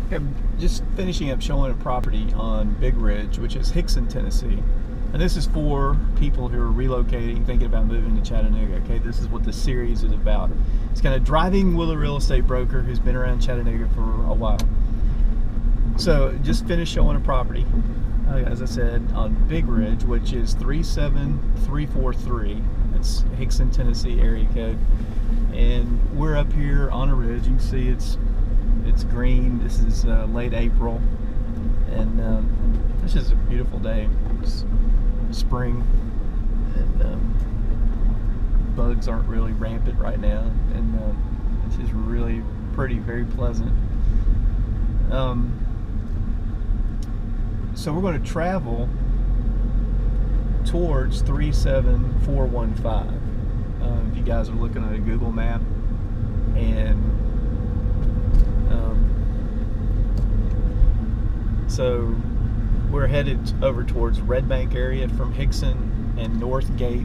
Okay, just finishing up showing a property on Big Ridge, which is Hixon, Tennessee. And this is for people who are relocating, thinking about moving to Chattanooga. Okay, this is what the series is about. It's kind of driving with a real estate broker who's been around Chattanooga for a while. So just finished showing a property, as I said, on Big Ridge, which is 37343. It's Hixon, Tennessee area code. And we're up here on a ridge. You can see it's green. This is late April, and this is a beautiful day. It's spring, and bugs aren't really rampant right now, and this is really pretty, very pleasant. So we're going to travel towards 37415. If you guys are looking at a Google map, and so we're headed over towards Red Bank area from Hixon, and Northgate,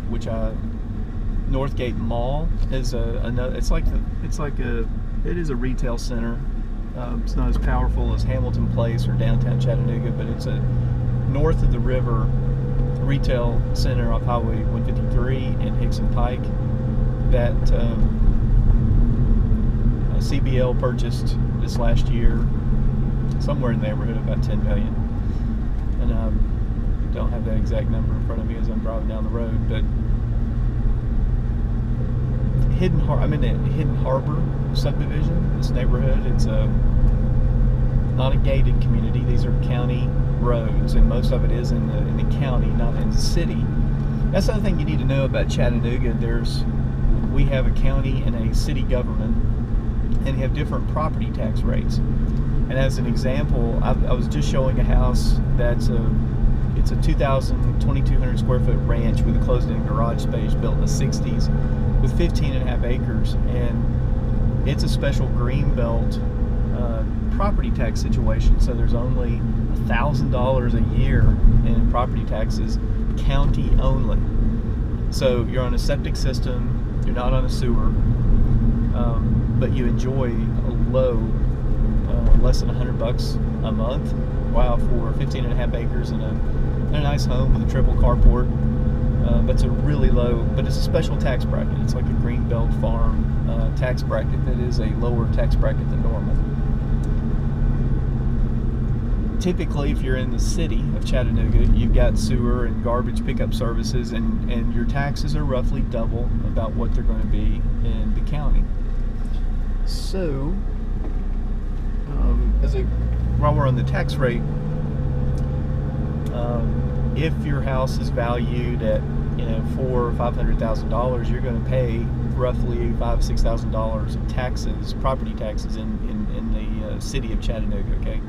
Northgate Mall is another. It is a retail center. It's not as powerful as Hamilton Place or downtown Chattanooga, but it's a north of the river retail center off Highway 153 and Hixon Pike that CBL purchased this last year, somewhere in the neighborhood of about $10 million. And don't have that exact number in front of me as I'm driving down the road, but I'm in the Hidden Harbor subdivision, this neighborhood. It's not a gated community. These are county roads, and most of it is in the county, not in the city. That's the other thing you need to know about Chattanooga. We have a county and a city government, and have different property tax rates. And as an example, I was just showing a house it's a 2,200 square foot ranch with a closed-in garage space built in the 60s with 15.5 acres, and it's a special greenbelt property tax situation. So there's only $1,000 a year in property taxes, county only. So you're on a septic system, you're not on a sewer, but you enjoy a low, less than $100 a month. Wow, for 15.5 acres and a nice home with a triple carport. That's a really low, but it's a special tax bracket. It's like a greenbelt farm tax bracket that is a lower tax bracket than normal. Typically, if you're in the city of Chattanooga, you've got sewer and garbage pickup services, and your taxes are roughly double about what they're going to be in the county. So, while we're on the tax rate, if your house is valued at $400,000 or $500,000, you're going to pay roughly $5,000-$6,000 of taxes, property taxes, in the city of Chattanooga. Okay,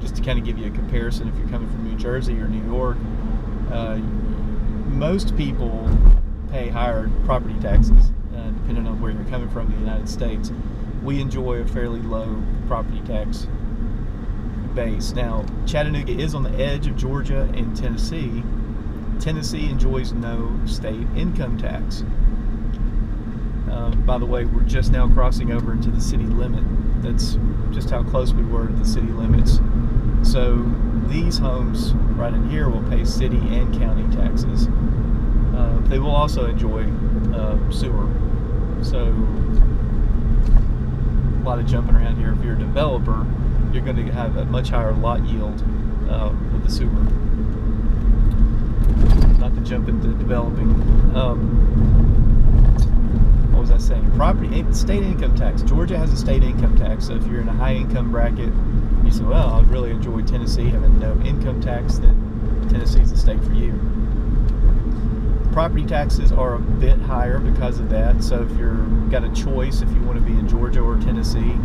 just to kind of give you a comparison, if you're coming from New Jersey or New York, most people pay higher property taxes depending on where you're coming from in the United States. We enjoy a fairly low property tax base. Now, Chattanooga is on the edge of Georgia and Tennessee. Tennessee enjoys no state income tax. By the way, we're just now crossing over into the city limit. That's just how close we were to the city limits. So these homes right in here will pay city and county taxes. They will also enjoy sewer. So a lot of jumping around here. If you're a developer, you're going to have a much higher lot yield with the sewer. Not to jump into developing. What was I saying? State income tax. Georgia has a state income tax. So if you're in a high income bracket, you say, well, I'd really enjoy Tennessee having no income tax, then Tennessee's the state for you. Property taxes are a bit higher because of that. So if you've got a choice, if you want to be in Georgia or Tennessee,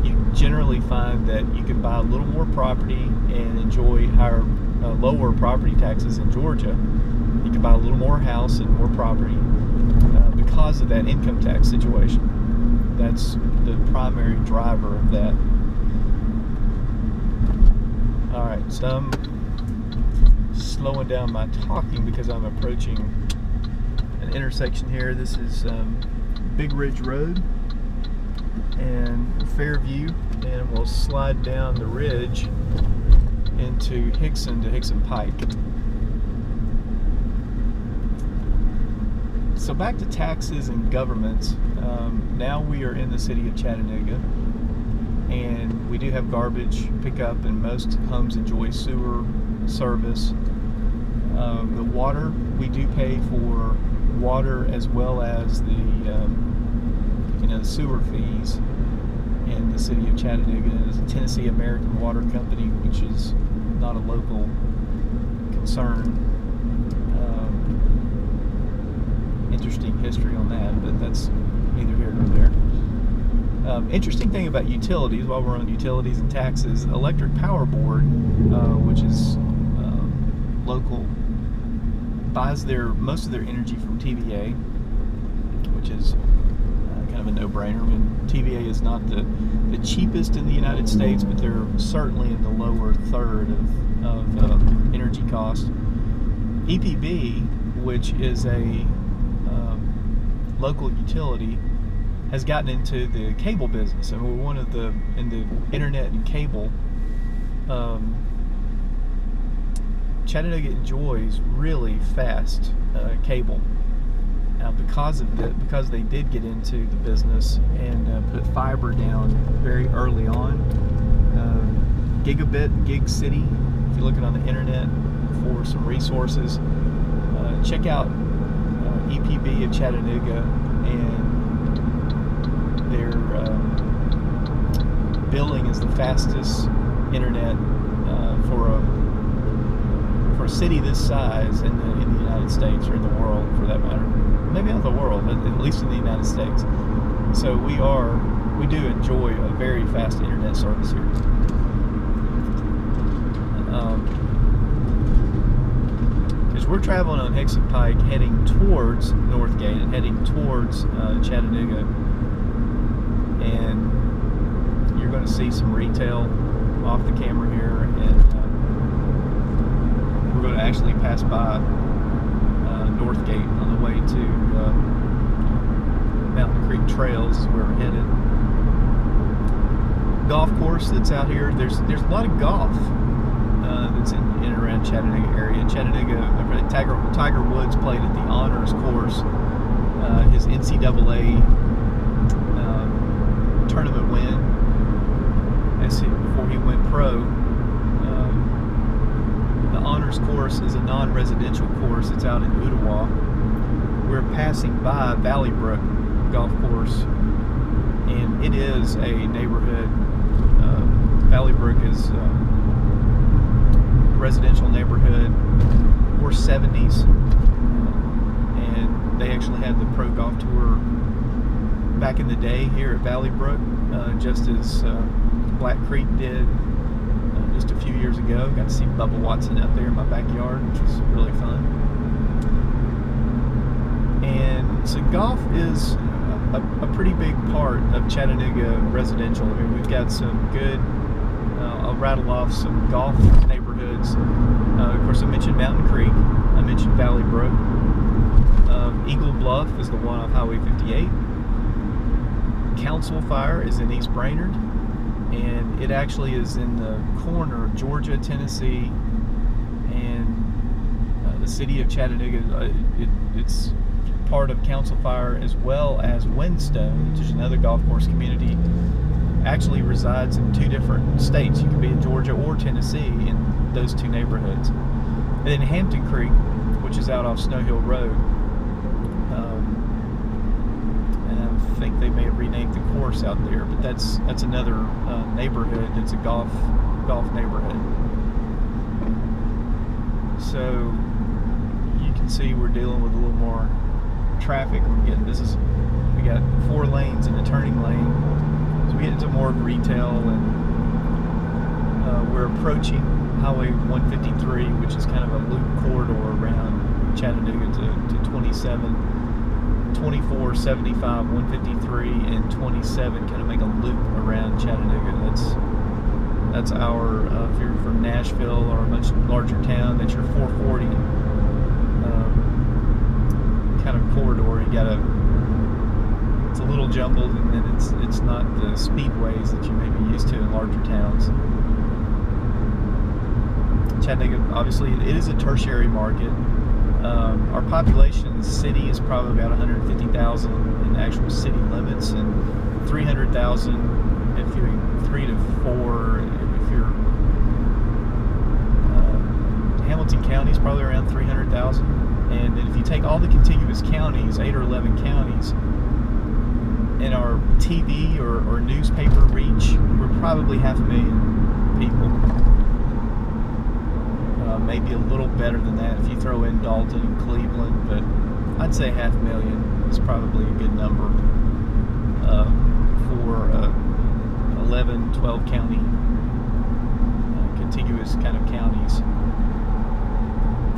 you generally find that you can buy a little more property and enjoy lower property taxes in Georgia. You can buy a little more house and more property because of that income tax situation. That's the primary driver of that. Alright, so I'm slowing down my talking because I'm approaching an intersection here. This is Big Ridge Road, and Fairview, and we'll slide down the ridge into Hixon to Hixon Pike. So back to taxes and governments. Now we are in the city of Chattanooga, and we do have garbage pickup, and most homes enjoy sewer service. The water, we do pay for water as well as the the sewer fees in the city of Chattanooga. There's a Tennessee American Water Company, which is not a local concern. Interesting history on that, but that's neither here nor there. Interesting thing about utilities, while we're on utilities and taxes, Electric Power Board, which is local, buys most of their energy from TVA, which is kind of a no-brainer. I mean, TVA is not the cheapest in the United States, but they're certainly in the lower third of energy cost. EPB, which is a local utility, has gotten into the cable business, and we're one of in the internet and cable. Chattanooga enjoys really fast cable. Now, because they did get into the business and put fiber down very early on, gigabit, gig city. If you're looking on the internet for some resources, check out EPB of Chattanooga, and their billing is the fastest internet for a city this size in the United States, or in the world for that matter. Maybe not the world, but at least in the United States. So we do enjoy a very fast internet service here. Because we're traveling on Hixon Pike, heading towards Northgate and heading towards Chattanooga, and you're going to see some retail off the camera here, and we're going to actually pass by Northgate on the way to Mountain Creek Trails, is where we're headed. Golf course that's out here. There's a lot of golf that's in and around Chattanooga area. Tiger Woods played at the Honors Course. His NCAA tournament win before he went pro. The Honors Course is a non-residential course. It's out in Ottawa. We're passing by Valley Brook Golf Course, and it is a neighborhood. Valley Brook is a residential neighborhood, or 70s, and they actually had the Pro Golf Tour back in the day here at Valley Brook, just as Black Creek did just a few years ago. Got to see Bubba Watson out there in my backyard, which was really fun. And so golf is a pretty big part of Chattanooga residential. I mean, we've got some good, I'll rattle off some golf neighborhoods. Of course, I mentioned Mountain Creek, I mentioned Valley Brook. Eagle Bluff is the one off Highway 58. Council Fire is in East Brainerd, and it actually is in the corner of Georgia, Tennessee, and the city of Chattanooga. It's part of Council Fire, as well as Windstone, which is another golf course community. Actually resides in two different states. You can be in Georgia or Tennessee in those two neighborhoods. And then Hampton Creek, which is out off Snow Hill Road. And I think they may have renamed the course out there, but that's another neighborhood that's a golf neighborhood. So you can see we're dealing with a little more traffic. We got 4 lanes and a turning lane. So we get into more retail, and we're approaching Highway 153, which is kind of a loop corridor around Chattanooga to 27, 24, 75, 153, and 27 kind of make a loop around Chattanooga. That's our, if you're from Nashville or a much larger town, that's your 440 kind of corridor. It's a little jumbled, and it's not the speedways that you may be used to in larger towns. Chattanooga, obviously, it is a tertiary market. Our population in the city is probably about 150,000 in actual city limits, and 300,000 if you're 3 to 4. If you're Hamilton County is probably around 300,000, and if you take all the contiguous counties, 8 or 11 counties, in our TV or newspaper reach, we're probably 500,000 people. Maybe a little better than that if you throw in Dalton and Cleveland, but I'd say 500,000 is probably a good number for 11, 12 county contiguous kind of counties,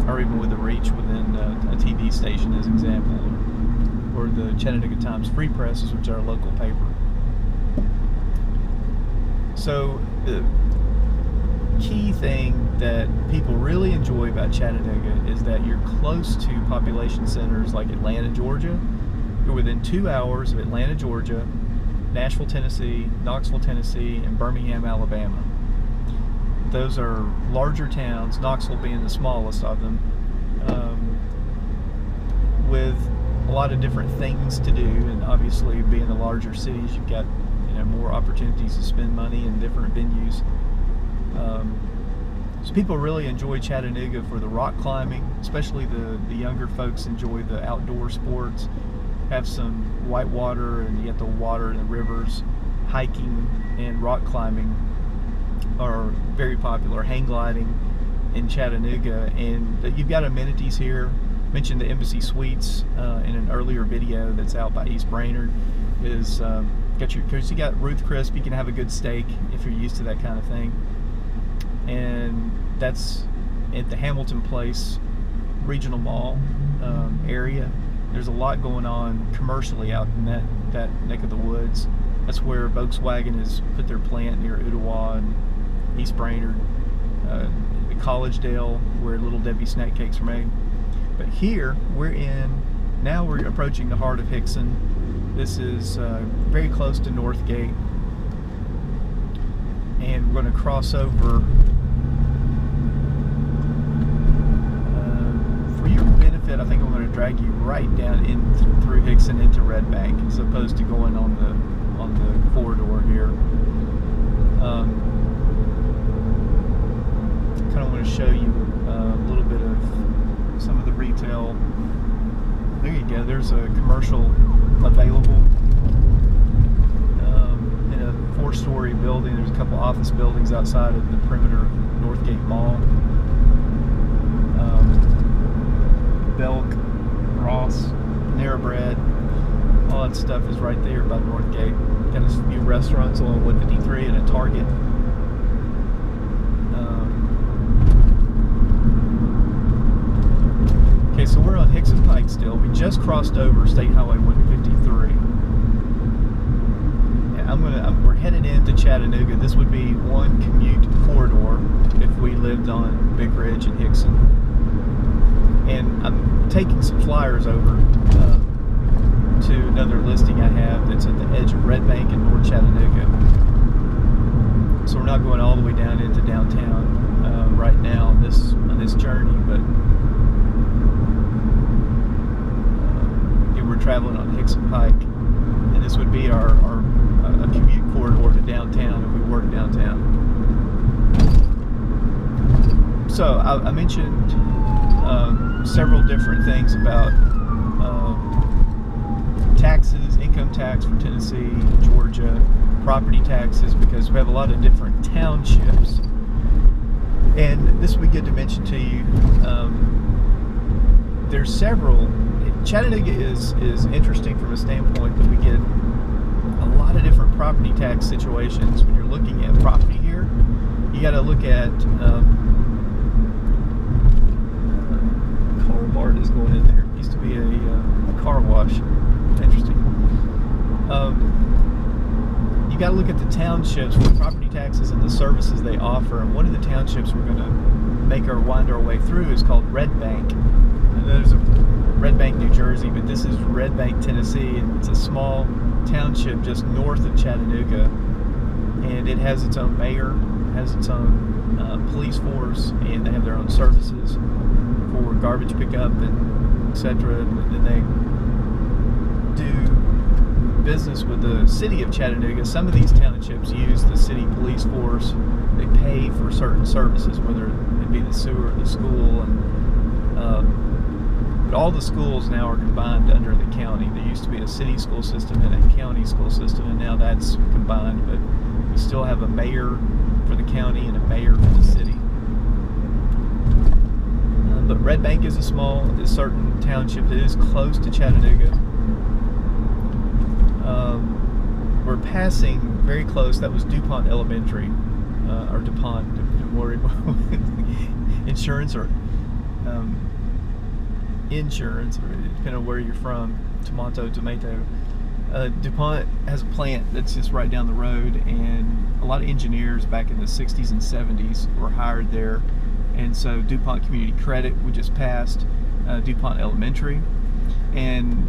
or even with a reach within a TV station as example, or the Chattanooga Times Free Presses, which are our local paper. So the key thing that people really enjoy about Chattanooga is that you're close to population centers like Atlanta, Georgia. You're within 2 hours of Atlanta, Georgia, Nashville, Tennessee, Knoxville, Tennessee, and Birmingham, Alabama. Those are larger towns, Knoxville being the smallest of them, with a lot of different things to do, and obviously being the larger cities, you've got more opportunities to spend money in different venues. So people really enjoy Chattanooga for the rock climbing, especially the younger folks enjoy the outdoor sports. Have some white water, and you get the water and the rivers. Hiking and rock climbing are very popular. Hang gliding in Chattanooga, and you've got amenities here. Mentioned the Embassy Suites in an earlier video that's out by East Brainerd. Is you got Ruth Chris, you can have a good steak if you're used to that kind of thing. And that's at the Hamilton Place Regional Mall area. There's a lot going on commercially out in that neck of the woods. That's where Volkswagen has put their plant near Ottawa and East Brainerd, Collegedale, where Little Debbie snack cakes are made. But here we're approaching the heart of Hixon. This is very close to Northgate, and we're going to cross over. For your benefit, I think I'm going to drag you right down through Hixon into Red Bank, as opposed to going on the corridor here. Kind of want to show you a little bit of some of the retail. There you go. There's a commercial available in a 4-story building. There's a couple office buildings outside of the perimeter of Northgate Mall. Belk, Ross, Narrowbread, all that stuff is right there by Northgate. Got a few restaurants along 153 and a Target. Okay, so we're on Hixon Pike still. We just crossed over State Highway 153. And we're headed into Chattanooga. This would be one commute corridor if we lived on Big Ridge and Hixon. And I'm taking some flyers over to another listing I have that's at the edge of Red Bank in North Chattanooga. So we're not going all the way down into downtown right now on this journey, but we're traveling on Hixon Pike, and this would be our a commute corridor to downtown if we work downtown. So I mentioned several different things about taxes, income tax for Tennessee, Georgia, property taxes, because we have a lot of different townships. And this would be good to mention to you. There's several. Chattanooga is interesting from a standpoint that we get a lot of different property tax situations. When you're looking at property here, you got to look at car mart is going in there. It used to be a car wash. Interesting. You got to look at the townships for property taxes and the services they offer. And one of the townships we're going to wind our way through is called Red Bank. And there's a Red Bank, New Jersey, but this is Red Bank, Tennessee, and it's a small township just north of Chattanooga, and it has its own mayor, has its own police force, and they have their own services for garbage pickup and etc. And they do business with the city of Chattanooga. Some of these townships use the city police force. They pay for certain services, whether it be the sewer, the school, but all the schools now are combined under the county. There used to be a city school system and a county school system, and now that's combined. But we still have a mayor for the county and a mayor for the city. But Red Bank is a certain township that is close to Chattanooga. We're passing very close. That was Dupont Elementary, or Dupont. Don't worry about insurance or insurance, or depending on where you're from. Tomato. Dupont has a plant that's just right down the road, and a lot of engineers back in the 60s and 70s were hired there. And so Dupont Community Credit, we just passed Dupont Elementary, and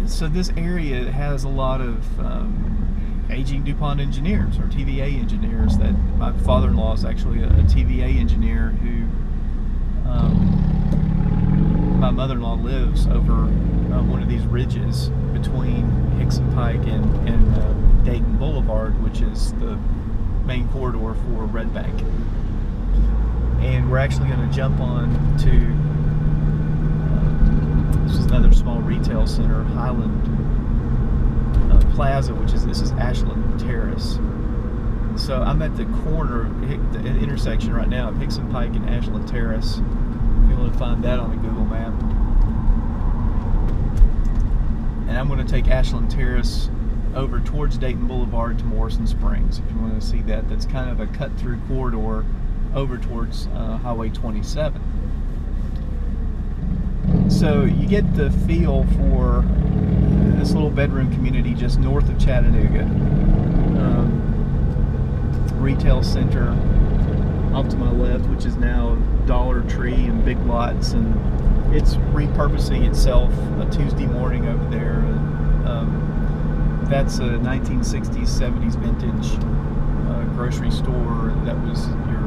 so this area has a lot of aging DuPont engineers, or TVA engineers. That my father-in-law is actually a TVA engineer who my mother-in-law lives over one of these ridges between Hixon Pike and Dayton Boulevard, which is the main corridor for Red Bank. And we're actually going to jump on to this is another small retail center, Highland Plaza, this is Ashland Terrace. So I'm at the corner, the intersection right now of Hixon Pike and Ashland Terrace. If you want to find that on the Google map. And I'm going to take Ashland Terrace over towards Dayton Boulevard to Morrison Springs. If you want to see that, that's kind of a cut-through corridor over towards Highway 27. So you get the feel for this little bedroom community just north of Chattanooga. Retail center off to my left, which is now Dollar Tree and Big Lots, and it's repurposing itself a Tuesday morning over there. That's a 1960s, 70s vintage grocery store that was your